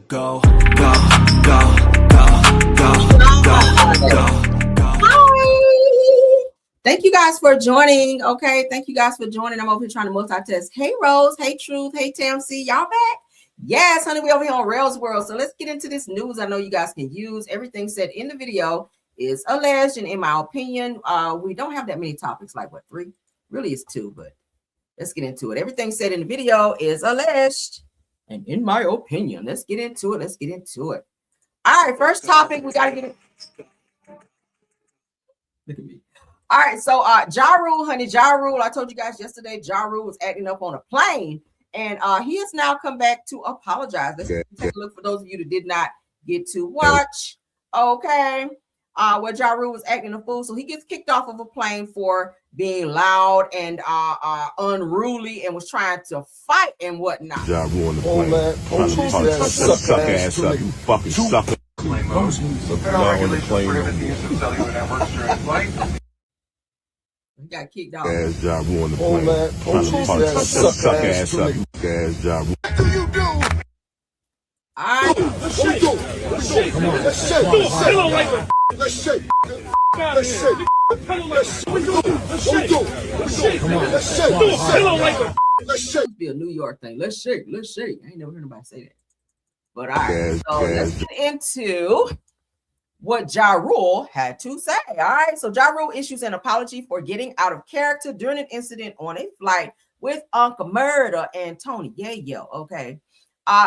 Go, go, go, go, go, go, go. Hi. Thank you guys for joining. Okay, thank you guys for joining. I'm over here trying to multitask. Hey, Rose. Hey, Truth. Hey, Tam C. Y'all back? Yes, honey, we over here on Rails World. So let's get into this news. I know you guys can use. Everything said in the video is alleged, and in my opinion, we don't have that many topics. Like what, 3? Really, it's 2, but let's get into it. Everything said in the video is alleged, and in my opinion, let's get into it. Let's get into it. All right, first topic, we gotta get it. Look at me. All right, so Jarule, honey, Jarule, I told you guys yesterday, Jarule was acting up on a plane, and he has now come back to apologize. Let's take a look for those of you that did not get to watch. Okay, where Jarule was acting a fool, so he gets kicked off of a plane for being loud and unruly and was trying to fight and whatnot. Jarule on the plane. Trying to punch that suck ass up, you fucking sucker. He got kicked off. Ass Jarule on the plane. Trying to punch that suck ass up, you ass Jarule. What do you do? All right. Let's shake. Let's shake. Come on. Let's shake. Let's shake. Let's shake. Let's shake. Let's shake. Be a New York thing. Let's shake. Let's shake. I ain't never heard anybody say that. But all right, so let's get into what Jarule had to say. All right, so Jarule issues an apology for getting out of character during an incident on a flight with Uncle Murder and Tony Yayo. Okay.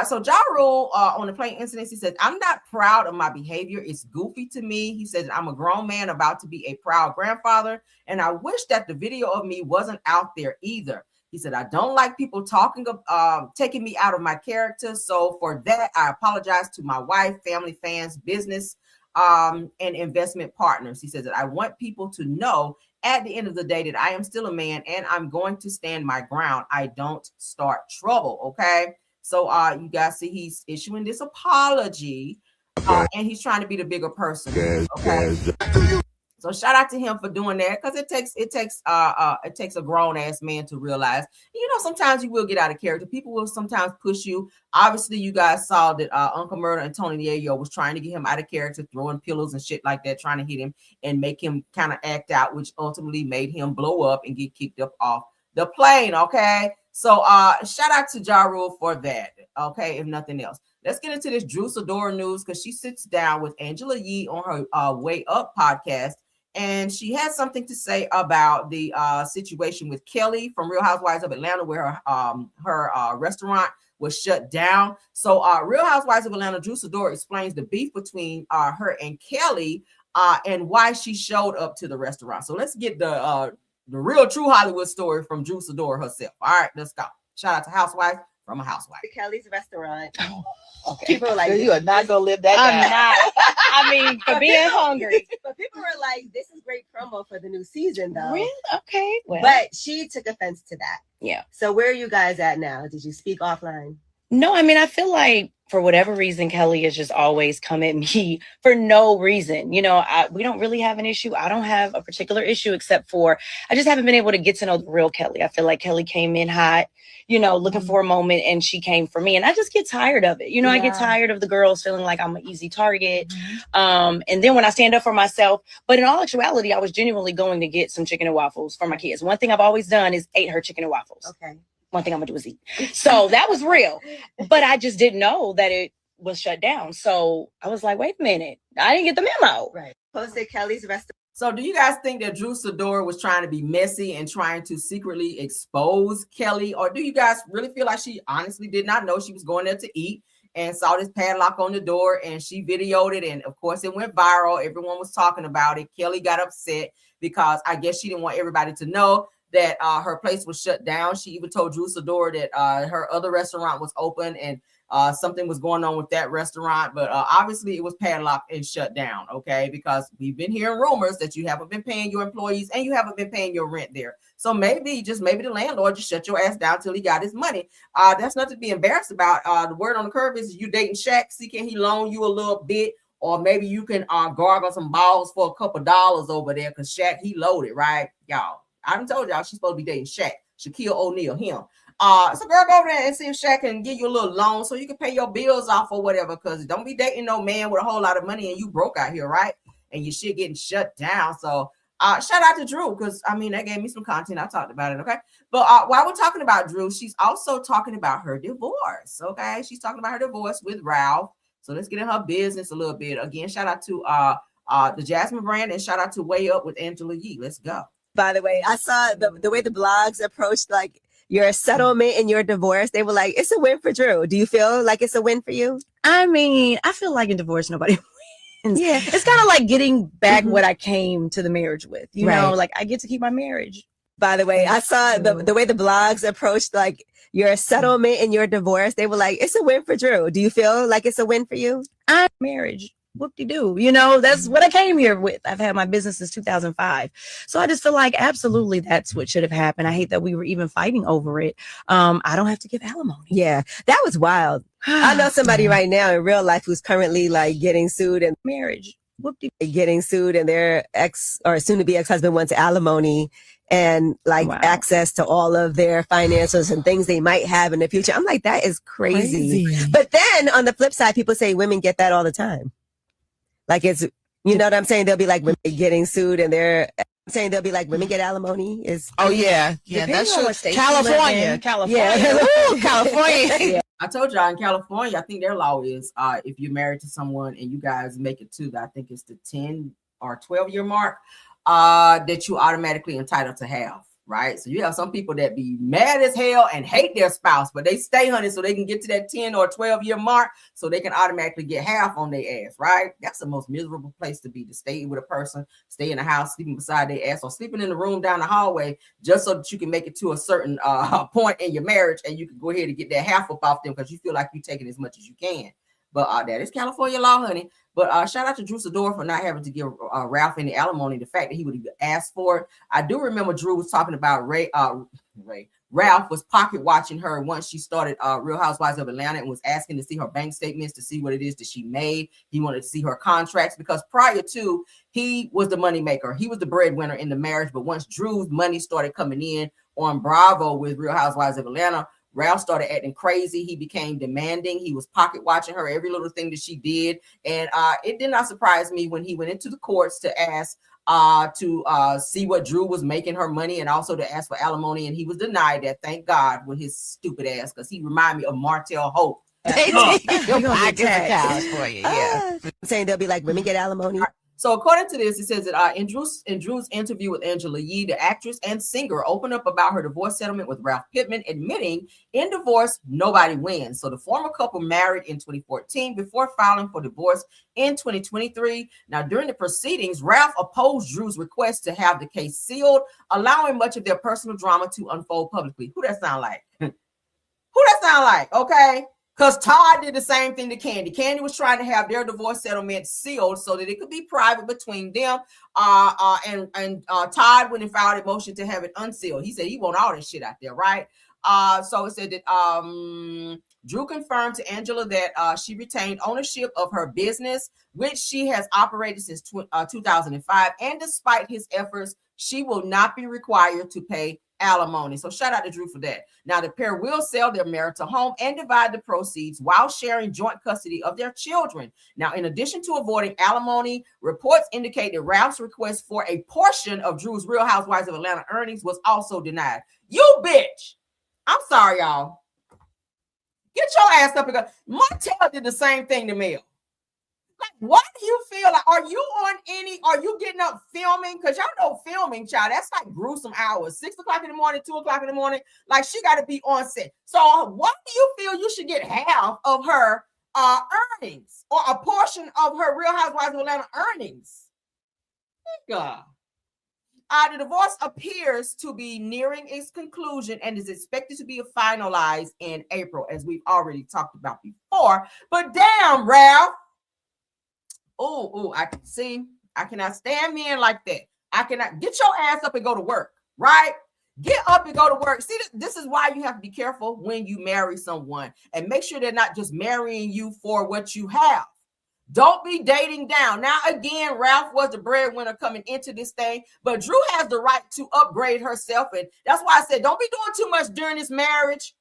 So Jarule on the plane incident, he says, I'm not proud of my behavior. It's goofy to me. He says, I'm a grown man about to be a proud grandfather, and I wish that the video of me wasn't out there either. He said, I don't like people talking of taking me out of my character. So for that, I apologize to my wife, family, fans, business, and investment partners. He says that I want people to know at the end of the day that I am still a man and I'm going to stand my ground. I don't start trouble. Okay. So you guys see he's issuing this apology and he's trying to be the bigger person. Okay. So shout out to him for doing that, because it takes a grown ass man to realize, you know, sometimes you will get out of character. People will sometimes push you. Obviously, you guys saw that Uncle Murder and Tony Yayo was trying to get him out of character, throwing pillows and shit like that, trying to hit him and make him kind of act out, which ultimately made him blow up and get kicked up off the plane. Okay, so shout out to Jarule for that. Okay, if nothing else. Let's get into this Sidora news, because she sits down with Angela Yee on her Way Up podcast. And she has something to say about the situation with Kelly from Real Housewives of Atlanta, where her restaurant was shut down. So Real Housewives of Atlanta, Sidora explains the beef between her and Kelly and why she showed up to the restaurant. So let's get the real true Hollywood story from Sidora herself. All right, let's go. Shout out to Housewives from a Housewife. Kelly's restaurant. Oh, okay. People were like, you are not gonna live that I'm down. not. I mean, for being hungry. But people were like, this is great promo for the new season, though. Really? Okay. Well, But she took offense to that. yeah. So where are you guys at now? Did you speak offline? No, I mean, I feel like for whatever reason, Kelly has just always come at me for no reason. You know, we don't really have an issue. I don't have a particular issue, except for I just haven't been able to get to know the real Kelly. I feel like Kelly came in hot, you know, looking for a moment, and she came for me. And I just get tired of it. You know, I get tired of the girls feeling like I'm an easy target. And then when I stand up for myself, but in all actuality, I was genuinely going to get some chicken and waffles for my kids. One thing I've always done is ate her chicken and waffles. Okay. One thing I'm gonna do is eat. So that was real, but I just didn't know that it was shut down. So I was like, wait a minute, I didn't get the memo. Right. Posted Kelly's restaurant. So do you guys think that Sidora was trying to be messy and trying to secretly expose Kelly? Or do you guys really feel like she honestly did not know she was going there to eat and saw this padlock on the door and she videoed it? And of course it went viral. Everyone was talking about it. Kelly got upset because I guess she didn't want everybody to know that her place was shut down. She even told Sidora that her other restaurant was open and something was going on with that restaurant, but obviously it was padlocked and shut down. Okay, because we've been hearing rumors that you haven't been paying your employees and you haven't been paying your rent there. So maybe the landlord just shut your ass down till he got his money. That's nothing to be embarrassed about. The word on the curve is you dating Shaq. See, can he loan you a little bit? Or maybe you can gargle some balls for a couple dollars over there, because Shaq, he loaded, right? Y'all, I done told y'all she's supposed to be dating Shaq, Shaquille O'Neal, him. So girl, go over there and see if Shaq can give you a little loan so you can pay your bills off or whatever. Because don't be dating no man with a whole lot of money and you broke out here, right? And your shit getting shut down. So shout out to Drew, because I mean that gave me some content. I talked about it, okay? But while we're talking about Drew, she's also talking about her divorce. Okay, she's talking about her divorce with Ralph. So let's get in her business a little bit. Again, shout out to the Jasmine brand, and shout out to Way Up with Angela Yee. Let's go. By the way, I saw the way the blogs approached like your settlement and your divorce. They were like, it's a win for Drew. Do you feel like it's a win for you? I mean, I feel like in divorce, nobody wins. Yeah. It's kind of like getting back what I came to the marriage with. You know, like I get to keep my marriage. By the way, I saw the way the blogs approached like your settlement and your divorce. They were like, it's a win for Drew. Do you feel like it's a win for you? Marriage. Whoop-de-doo. You know, that's what I came here with. I've had my business since 2005. So I just feel like absolutely that's what should have happened. I hate that we were even fighting over it. I don't have to give alimony. Yeah, that was wild. I know somebody right now in real life who's currently like getting sued and marriage. Getting sued, and their ex or soon to be ex-husband wants alimony and like access to all of their finances and things they might have in the future. I'm like, that is crazy. But then on the flip side, people say women get that all the time. Like it's, you know what I'm saying? They'll be like women getting sued, and they're saying they'll be like women get alimony. Is yeah, that's true. California. Yeah. Ooh, California. Yeah. I told y'all in California, I think their law is if you're married to someone and you guys make it to I think it's the 10 or 12-year mark, that you automatically entitled to have. Right. So you have some people that be mad as hell and hate their spouse, but they stay, honey, so they can get to that 10 or 12-year mark so they can automatically get half on their ass. Right. That's the most miserable place to be, to stay with a person, stay in the house, sleeping beside their ass, or sleeping in the room down the hallway just so that you can make it to a certain point in your marriage and you can go ahead and get that half up off them because you feel like you're taking as much as you can. But that is California law, honey. But shout out to Drew Sidora for not having to give Ralph any alimony. The fact that he would even ask for it. I do remember Drew was talking about Ralph was pocket watching her once she started Real Housewives of Atlanta and was asking to see her bank statements to see what it is that she made. He wanted to see her contracts because prior to, he was the money maker. He was the breadwinner in the marriage. But once Drew's money started coming in on Bravo with Real Housewives of Atlanta, Ralph started acting crazy. He became demanding. He was pocket watching her, every little thing that she did. And it did not surprise me when he went into the courts to ask to see what Drew was making her money and also to ask for alimony. And he was denied that, thank God, with his stupid ass, because he reminded me of Martell Hope. I get the cows for you. Yeah. I'm saying they'll be like, women get alimony. So according to this, it says that in Drew's interview with Angela Yee, the actress and singer opened up about her divorce settlement with Ralph Pittman, admitting in divorce, nobody wins. So the former couple married in 2014 before filing for divorce in 2023. Now, during the proceedings, Ralph opposed Drew's request to have the case sealed, allowing much of their personal drama to unfold publicly. Who that sound like? Who that sound like? Okay. Because Todd did the same thing to Candy. Candy was trying to have their divorce settlement sealed so that it could be private between them. And Todd went and filed a motion to have it unsealed. He said he want all this shit out there, right? So it said that Drew confirmed to Angela that she retained ownership of her business, which she has operated since 2005. And despite his efforts, she will not be required to pay alimony. So shout out to Drew for that. Now the pair will sell their marital home and divide the proceeds while sharing joint custody of their children. Now, in addition to avoiding alimony, reports indicate that Ralph's request for a portion of Drew's Real Housewives of Atlanta earnings was also denied. You bitch. I'm sorry, y'all. Get your ass up and go. Martell did the same thing to Mel. Like, what do you feel like? Are you getting up filming? Because y'all know filming, child, that's like gruesome hours. 6 o'clock in the morning, 2 o'clock in the morning. Like, she got to be on set. So what do you feel you should get half of her earnings or a portion of her Real Housewives of Atlanta earnings? God. The divorce appears to be nearing its conclusion and is expected to be finalized in April, as we've already talked about before. But damn, Ralph. Oh, I can see. I cannot stand men like that. I cannot. Get your ass up and go to work, right? Get up and go to work. See, this is why you have to be careful when you marry someone and make sure they're not just marrying you for what you have. Don't be dating down. Now, again, Ralph was the breadwinner coming into this thing, but Drew has the right to upgrade herself. And that's why I said, don't be doing too much during this marriage.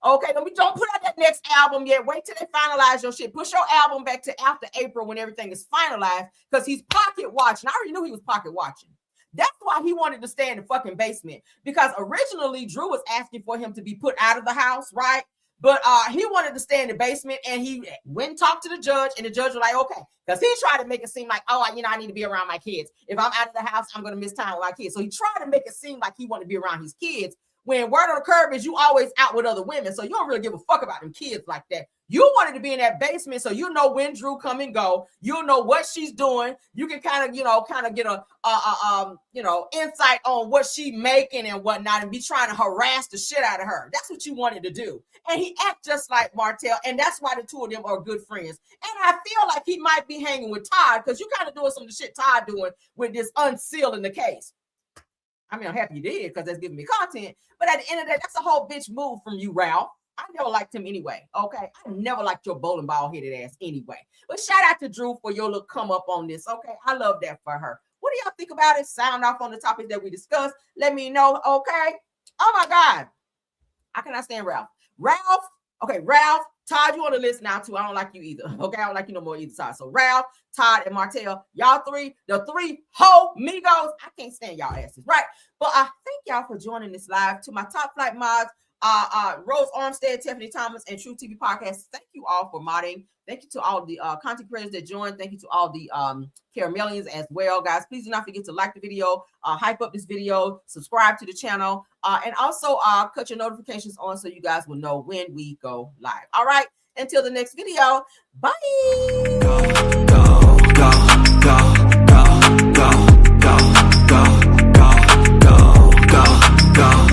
Okay, don't put out that next album yet. Wait till they finalize your shit. Push your album back to after April when everything is finalized, because he's pocket watching. I already knew he was pocket watching. That's why he wanted to stay in the fucking basement, because originally Drew was asking for him to be put out of the house, right? But he wanted to stay in the basement, and he went and talked to the judge, and the judge was like, okay, because he tried to make it seem like, oh, I need to be around my kids. If I'm out of the house, I'm going to miss time with my kids. So he tried to make it seem like he wanted to be around his kids, when word on the curb is you always out with other women, so you don't really give a fuck about them kids like that. You wanted to be in that basement so you know when Drew come and go. You'll know what she's doing. You can kind of get a insight on what she making and whatnot, and be trying to harass the shit out of her. That's what you wanted to do. And he act just like Martell, and that's why the two of them are good friends. And I feel like he might be hanging with Todd, because you kind of doing some of the shit Todd doing with this unsealing the case. I mean, I'm happy you did, because that's giving me content. But at the end of the day, that's a whole bitch move from you, Ralph. I never liked him anyway, okay? I never liked your bowling ball headed ass anyway. But shout out to Drew for your little come up on this, okay? I love that for her. What do y'all think about it? Sound off on the topic that we discussed. Let me know, okay? Oh my God. How can I stand Ralph? Ralph, Todd, you on the list now too. I don't like you either, okay? I don't like you no more either side. So Ralph, Todd, and Martell, y'all three, the three ho migos. I can't stand y'all asses, right? But I thank y'all for joining this live. To my top flight mods, Rose Armstead, Tiffany Thomas, and True TV Podcast. Thank you all for modding. Thank you to all the content creators that joined. Thank you to all the Caramelians as well, guys. Please do not forget to like the video, hype up this video, subscribe to the channel, and also cut your notifications on so you guys will know when we go live. All right. Until the next video. Bye. Go, go, go, go, go, go, go, go, go, go, go, go.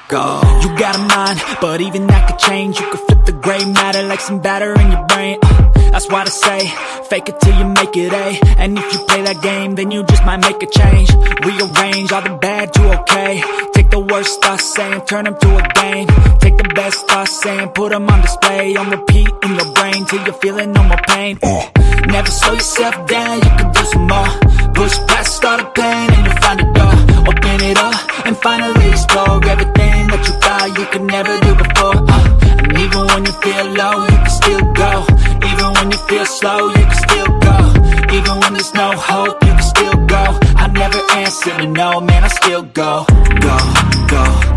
Go. You got a mind, but even that could change. You could flip the gray matter like some batter in your brain. That's why I say, fake it till you make it A. And if you play that game, then you just might make a change. Rearrange all the bad to okay. Take the worst thoughts saying, turn them to a game. Take the best thoughts saying, put them on display. On repeat in your brain till you're feeling no more pain. Never slow yourself down, you can do some more. Push past all the pain and you'll find a door. Open it up and finally explore everything that you thought you could never do before. And even when you feel low, you can still go. Even when you feel slow, you can still go. Even when there's no hope, you can still go. I never answer to no, man, I still go. Go, go.